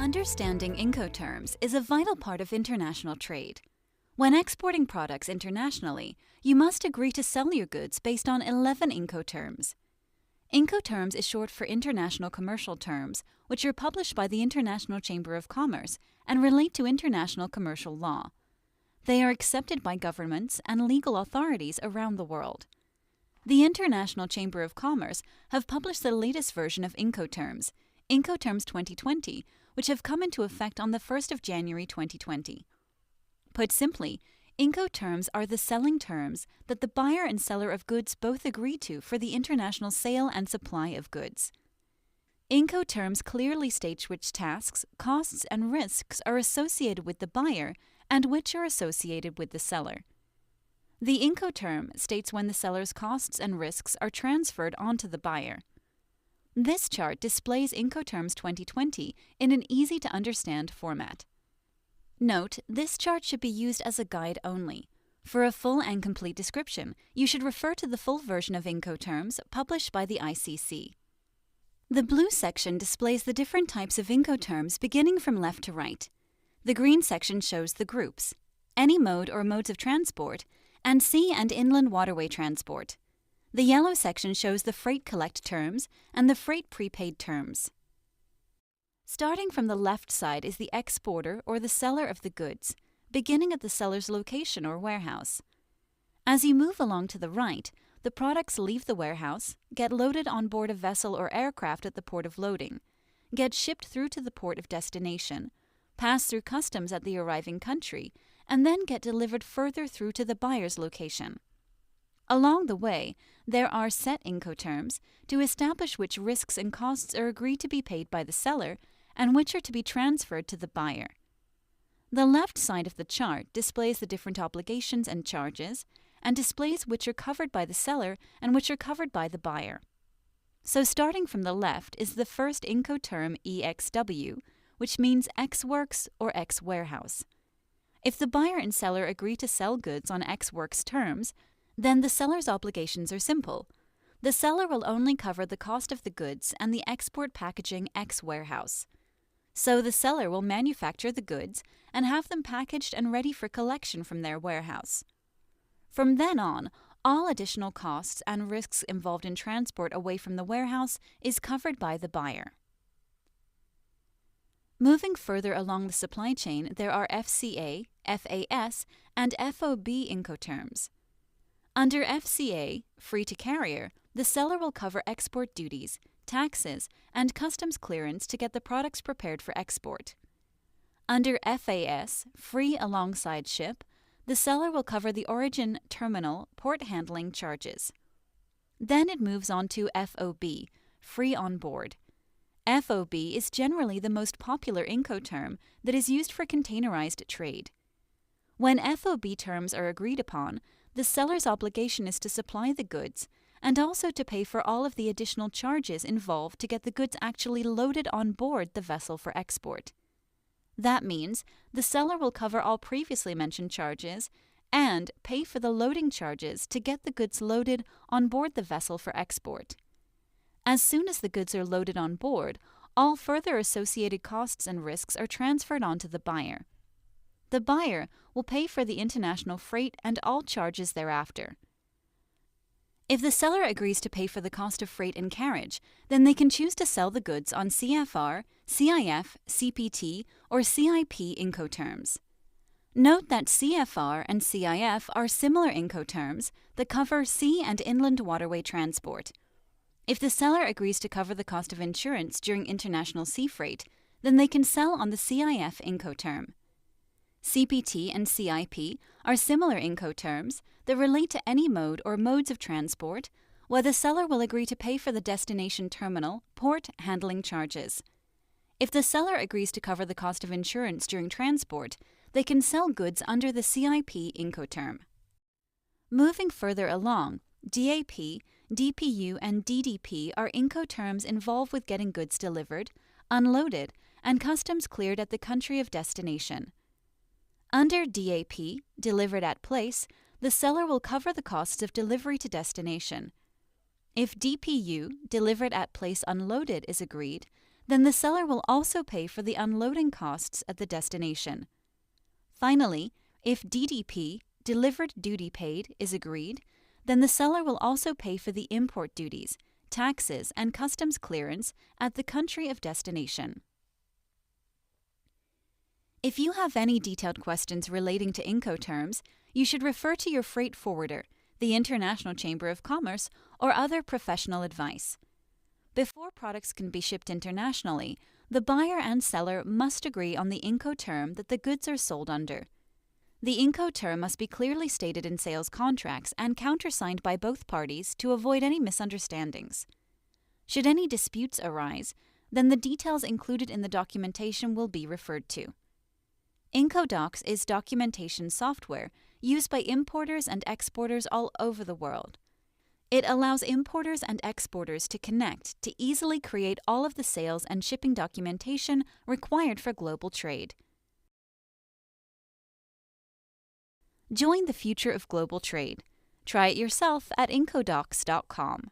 Understanding Incoterms is a vital part of international trade. When exporting products internationally, you must agree to sell your goods based on 11 Incoterms. Incoterms is short for International Commercial Terms, which are published by the International Chamber of Commerce and relate to international commercial law. They are accepted by governments and legal authorities around the world. The International Chamber of Commerce have published the latest version of Incoterms, Incoterms 2020, which have come into effect on the 1st of January 2020. Put simply, Incoterms are the selling terms that the buyer and seller of goods both agree to for the international sale and supply of goods. Incoterms clearly state which tasks, costs, and risks are associated with the buyer and which are associated with the seller. The Incoterm states when the seller's costs and risks are transferred onto the buyer. This chart displays Incoterms 2020 in an easy-to-understand format. Note, this chart should be used as a guide only. For a full and complete description, you should refer to the full version of Incoterms published by the ICC. The blue section displays the different types of Incoterms beginning from left to right. The green section shows the groups, any mode or modes of transport, and sea and inland waterway transport. The yellow section shows the freight collect terms and the freight prepaid terms. Starting from the left side is the exporter or the seller of the goods, beginning at the seller's location or warehouse. As you move along to the right, the products leave the warehouse, get loaded on board a vessel or aircraft at the port of loading, get shipped through to the port of destination, pass through customs at the arriving country, and then get delivered further through to the buyer's location. Along the way, there are set Incoterms to establish which risks and costs are agreed to be paid by the seller and which are to be transferred to the buyer. The left side of the chart displays the different obligations and charges and displays which are covered by the seller and which are covered by the buyer. So starting from the left is the first Incoterm EXW, which means X Works or X Warehouse. If the buyer and seller agree to sell goods on X Works terms, then the seller's obligations are simple. The seller will only cover the cost of the goods and the export packaging X warehouse. So the seller will manufacture the goods and have them packaged and ready for collection from their warehouse. From then on, all additional costs and risks involved in transport away from the warehouse is covered by the buyer. Moving further along the supply chain, there are FCA, FAS, and FOB Incoterms. Under FCA, free to carrier, the seller will cover export duties, taxes, and customs clearance to get the products prepared for export. Under FAS, free alongside ship, the seller will cover the origin, terminal, port handling charges. Then it moves on to FOB, free on board. FOB is generally the most popular Incoterm that is used for containerized trade. When FOB terms are agreed upon, the seller's obligation is to supply the goods and also to pay for all of the additional charges involved to get the goods actually loaded on board the vessel for export. That means the seller will cover all previously mentioned charges and pay for the loading charges to get the goods loaded on board the vessel for export. As soon as the goods are loaded on board, all further associated costs and risks are transferred onto the buyer. The buyer will pay for the international freight and all charges thereafter. If the seller agrees to pay for the cost of freight and carriage, then they can choose to sell the goods on CFR, CIF, CPT, or CIP Incoterms. Note that CFR and CIF are similar Incoterms that cover sea and inland waterway transport. If the seller agrees to cover the cost of insurance during international sea freight, then they can sell on the CIF Incoterm. CPT and CIP are similar Incoterms that relate to any mode or modes of transport, where the seller will agree to pay for the destination terminal, port, handling charges. If the seller agrees to cover the cost of insurance during transport, they can sell goods under the CIP Incoterm. Moving further along, DAP, DPU, and DDP are Incoterms involved with getting goods delivered, unloaded, and customs cleared at the country of destination. Under DAP, delivered at place, the seller will cover the costs of delivery to destination. If DPU, delivered at place unloaded, is agreed, then the seller will also pay for the unloading costs at the destination. Finally, if DDP, delivered duty paid, is agreed, then the seller will also pay for the import duties, taxes, and customs clearance at the country of destination. If you have any detailed questions relating to Incoterms, you should refer to your freight forwarder, the International Chamber of Commerce, or other professional advice. Before products can be shipped internationally, the buyer and seller must agree on the Incoterm that the goods are sold under. The Incoterm must be clearly stated in sales contracts and countersigned by both parties to avoid any misunderstandings. Should any disputes arise, then the details included in the documentation will be referred to. Incodocs is documentation software used by importers and exporters all over the world. It allows importers and exporters to connect to easily create all of the sales and shipping documentation required for global trade. Join the future of global trade. Try it yourself at incodocs.com.